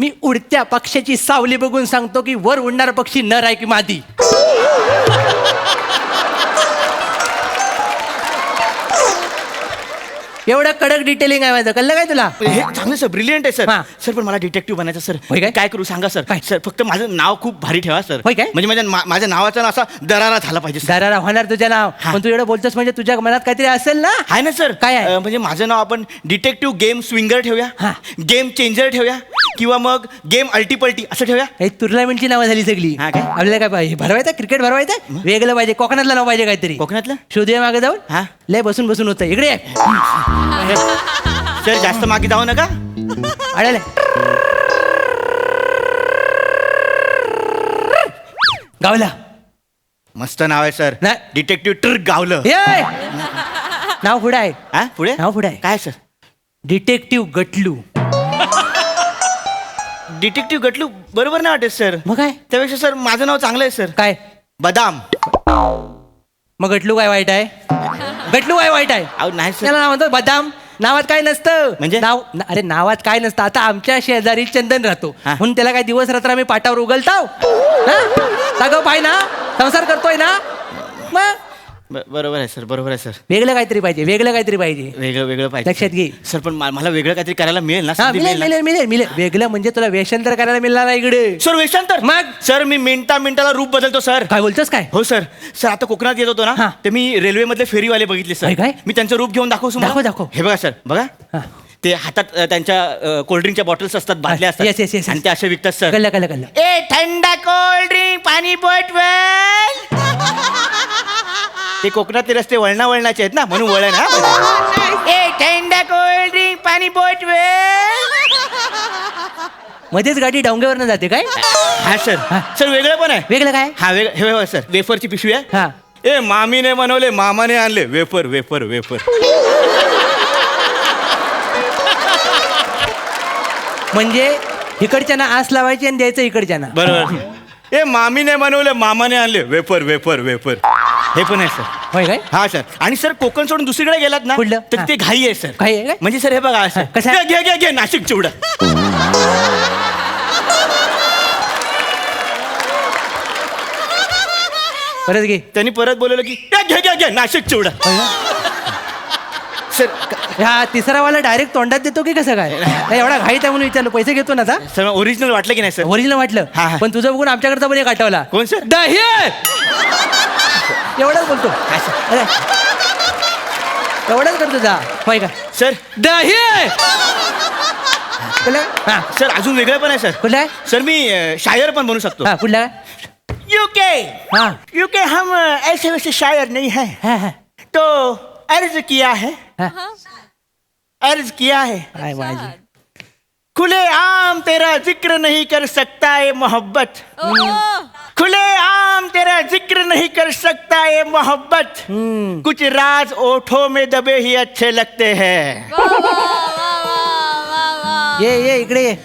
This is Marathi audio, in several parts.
मी उडत्या पक्षाची सावली बघून सांगतो की वर उडणारा पक्षी नर आहे की मादी. एवढं कडक डिटेलिंग आहे माझं, कळलं काय तुला? हे चांगलं सर, ब्रिलियंट आहे सर. हा. सर पण मला डिटेक्टिव्ह बनायचं सर. होय काय? काय करू सांगा सर. काय? सर फक्त माझं नाव खूप भारी ठेवा सर. होय काय? म्हणजे माझ्या नावाचा ना असा दरारा झाला पाहिजे सर. दाराला होणार तुझं नाव, हा. पण तू एवढं बोलतोस म्हणजे तुझ्या मनात काहीतरी असेल ना. आहे ना सर. काय आहे? म्हणजे माझं नाव आपण डिटेक्टिव्ह गेम स्विंगर ठेवूया, हा. गेम चेंजर ठेवूया, किंवा मग गेम अल्टीपल्टी असं ठेवूया. हे टुर्नामेंटची नावं झाली सगळी. हा काय? आपल्याला काय पाहिजे? भरवायचं क्रिकेट भरवायचं वेगळं पाहिजे, कोकणातलं नाव पाहिजे काहीतरी. कोकणातलं शोधूया मागे जाऊन. हा. लय बसून बसून होतं इकडे ये. सर जास्त मागे जाऊ नका. अडले गावला मस्त नाव आहे सर. नाही. डिटेक्टिव्ह ट्रिक गावलं. ये नाव पुढे आहे. हा पुढे नाव पुढे आहे. काय सर? डिटेक्टिव्ह गटलू. डिटेक्टिव्ह गटलू बरोबर नाही वाटत सर. मग काय? त्यापेक्षा सर माझं नाव चांगलं आहे सर. काय बदाम. मग गटलू काय वाईट आहे? गटलू काय वाईट आहे? अहो नाही सर. त्याला नाव म्हणतो बदाम. नावात काय नसतं. म्हणजे? अरे नावात काय नसतं. आता आमच्या शेजारी चंदन राहतो हा. म्हणून त्याला काय दिवस रात्र आम्ही पाटावर उगलताव. सगळं पाय ना, संसार करतोय ना. मग बरोबर आहे सर, बरोबर आहे सर. वेगळं काहीतरी पाहिजे, वेगळं काहीतरी पाहिजे. वेगळं वेगळं पाहिजे लक्षात घे. सर. पण मला वेगळं काहीतरी करायला मिळेल ना? हा संधी मिळेल मिळेल ना? मिळेल मिळेल मिळेल. वेगळं म्हणजे तुला वेषांतर करायला मिळणार आहे इकडे. सर वेषांतर? मग? सर मी मिनिटाला रूप बदलतो सर. काय बोलतोस काय? हो सर. सर आता कोकणात येत होतो हा. ना, ते मी रेल्वे मधले फेरीवाले बघितले काय, सर. काय? मी त्यांचं रूप घेऊन दाखवू दाखव, दाखव. हे बघा सर, बघा. हा. ते हातात त्यांच्या कोल्ड्रिंकच्या बॉटल्स असतात, बाटल्या असतात. Yes, yes, yes, yes. आणि ते असे विकतात सर. कळलं कळलं कळलं. ए थंडा कोल्ड ड्रिंक पाणी बोटवेल. ते कोकणातले रस्ते वळणाचे आहेत ना, म्हणून वळण. हा. ए थंडा कोल्ड ड्रिंक पाणी बोटवेल. मध्येच गाडी डोंगरावरनं जाते काय? हा सर. हा. सर वेगळं पण आहे. वेगळं काय? हा वेगळं. हे बघा सर, वेफरची पिशवी आहे. हा. ए मामीने बनवले, मामाने आणले, वेफर वेफर वेफर. म्हणजे इकडच्याना आस लावायची आणि द्यायचं इकडच्याना. बरोबर. ए मामीने बनवले, मामाने आणले, वेफर वेफर वेफर. हे पण आहे सर. होय काय? हा सर. आणि सर कोकण सोडून दुसरीकडे गेलात ना, कुठलं? तर हा. ते घाई आहे सर. घाई आहे काय? म्हणजे सर हे बघा असं. हा, कसं आहे? घे घे घे नाशिक चिवडा. परत घे. त्यांनी परत बोलवलं की घे घे घे नाशिक चिवडा. सर हा तिसरा वाला डायरेक्ट तोंडात देतो की कसं काय? नाही, एवढा घाईत आहे म्हणून विचारलं. पैसे घेतो ना आता. सर ओरिजिनल वाटलं की नाही सर? ओरिजिनल वाटलं. हा, हा. पण तुझं बघून आमच्याकडचा पण एक आठवला. कोण सर? दही. एवढाच बोलतो. हा, सर. अरे, एवढाच करतो जा. होय का? सर दही. कुठला? हा सर अजून वेगळं पण आहे सर. कुठला आहे? सर मी शायर पण बनू शकतो. हा कुठला? यूके. हा यूके हम ऐसे वैसे शायर नहीं है, हा हा तो अर्ज किया है, हा. अर्ज किया है. काय माझी. खुले आम तेरा जिक्र नहीं कर सकता ये मोहब्बत. खुले आम तेरा जिक्र नहीं कर सकता ये मोहब्बत. कुछ राज ओठों में दबे ही अच्छे लगते हैं. ये इकडे ये.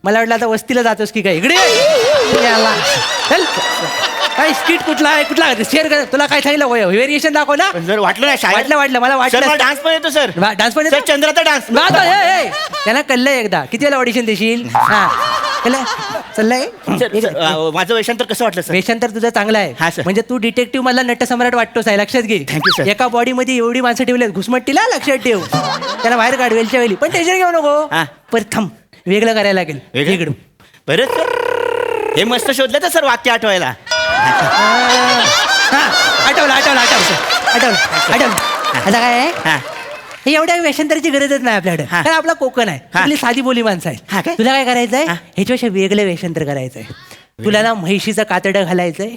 मला वाटलं आता वस्तीला जातोस की काय. इकडे ये. याला. चल काय स्किट कुठला आहे कुठला शेअर कर. तुला काय सांगितलं व्हेरिएशन दाखव ना. पण जर वाटलं ना शायर. वाटलं मला सर वाटलं. मला डान्स पण येतो सर. डान्स पण सर चंद्राचा डान्स. त्याला कळलंय एकदा. किती वेळा ऑडिशन देशील? हा कळलं चाललंय. माझं वेषांतर कसं वाटलं सर? वेषांतर तुझं चांगलं हा, आहे. सर. म्हणजे तू डिटेक्टिव्ह मधला नटसम्राट वाटतोस आहे. लक्षात घे. Thank you, sir. एका बॉडी मध्ये एवढी माणसं ठेवली घुसमट्टीला. लक्षात ठेव. त्याला बाहेर काढ वेलच्या वेळी. पण टेन्शन घेऊ नको. हा. परत थांब. वेगळं करायला लागेल. वेगळं? बरं सर हे मस्त शोधलं तर सर वाक्य आठवायला. हा आठवलं आता काय आहे. हा. हे एवढ्या वेषांतराची गरजच नाही आपल्याकडे. हा. कारण आपला कोकण आहे. हा. आपली साधी बोली माणसं हा आहे. काय? तुला काय करायचंय? हा. ह्याच्यापेक्षा वेगळं वेषांतर करायचंय. तुला ना म्हैशीचं कातडं घालायचंय.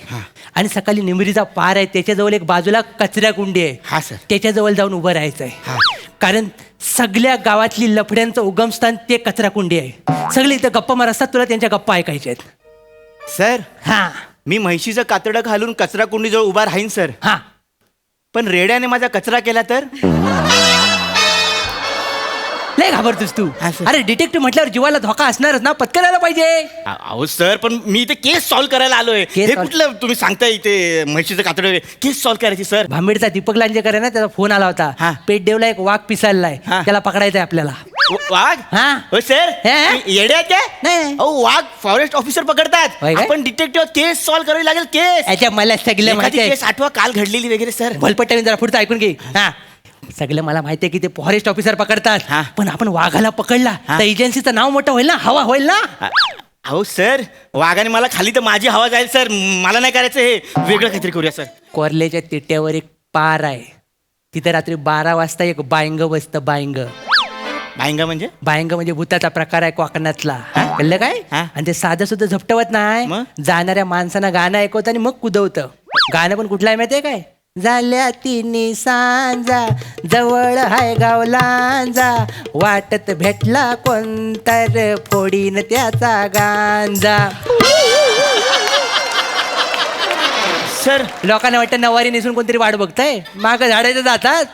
आणि सकाळी निमरीचा पार आहे त्याच्याजवळ एक बाजूला कचऱ्या कुंडी हा, आहे. सर. त्याच्याजवळ जाऊन उभं राहायचंय. कारण सगळ्या गावातली लफड्यांचं उगमस्थान ते कचरा कुंडी आहे. सगळे इथं गप्पा मार असतात. तुला त्यांच्या गप्पा ऐकायच्या आहेत. सर हा मी म्हैशीचं कातडं घालून कचरा कुंडीजवळ उभा राहीन सर. हा पण रेड्याने माझा कचरा केला तर? लय घाबरतोस तू. हा, सर. अरे डिटेक्टिव्ह म्हटल्यावर जीवाला धोका असणारच ना. पत्करायला पाहिजे. अहो सर पण मी इथे केस सॉल्व्ह करायला आलोय. केस हे solve- कुठलं तुम्ही सांगताय इथे म्हैशीचं कातडं केस सॉल्व्ह करायची सर? भांबेडचा दीपक लांजेकर आहे ना त्याचा फोन आला होता. हा. पेटदेवला एक वाघ पिसाळलाय. हा. त्याला पकडायचंय आपल्याला. वाघ हा. हो सर हे? येडे आहेत काय नाही. अहो वाघ फॉरेस्ट ऑफिसर पकडतात होय काय? आपण डिटेक्टिव्ह केस सॉल्व्ह करावी लागेल केस याच्या मला सगळं माहिती आहे केस आठवा काल घडलेली वगैरे सर भलपट्ट्याने जरा पुढचं ऐकून घे हा सगळं मला माहिती आहे की ते फॉरेस्ट ऑफिसर पकडतात हा. पण आपण वाघाला पकडला हा. तर एजन्सीचं नाव मोठं होईल ना हवा होईल ना अहो सर वाघाने मला खाली तर माझी हवा जाईल सर मला नाही करायचं हे वेगळं काहीतरी करूया सर कोरल्याच्या तिट्यावर एक पार आहे तिथे रात्री 12 वाजता एक बायंग बसतं बायंग भाईंगा म्हणजे बायंग म्हणजे भूताचा प्रकार आहे कोकणातला कळलं काय हा. आणि ते साधं सुद्धा झपटवत नाही मग? जाणाऱ्या माणसांना गाणं ऐकवतं आणि मग कुदवतं गाणं पण कुठलं आहे माहितीये काय झाल्या तिन्ही सांजा जवळ हाय गावलांजा वाटत भेटला कोणतर फोडीन त्याचा गांजा सर लोकांना वाटतं नवारी नेसून कोणतरी वाट बघताय माग झाडायचं जातात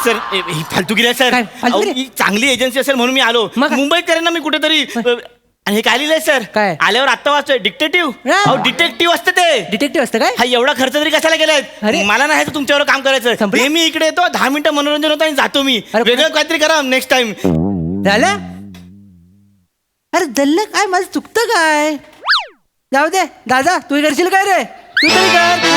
सर ही फालतूगिरी आहे सर काय फालतूगिरी? अहो, ही चांगली एजन्सी असेल म्हणून मी आलो मग? मुंबईत करेन ना मी कुठेतरी आणि हे काय लिहिलंय सर काय? आल्यावर आत्ता वाचतोय डिटेक्टिव्ह हा. अहो डिटेक्टिव्ह असतं ते डिटेक्टिव्ह असतं काय हा एवढा खर्च तरी कशाला केलाय अरे. मला नाही तर तुमच्यावर काम करायचं संपलं? नेहमी इकडे येतो 10 मिनिटं मनोरंजन होतं आणि जातो मी अरे, वेगळं काहीतरी करा नेक्स्ट टाइम झालं अरे जल्ल काय माझं चुकतं काय जाऊ दे दादा तू करशील काय रे तू तरी कर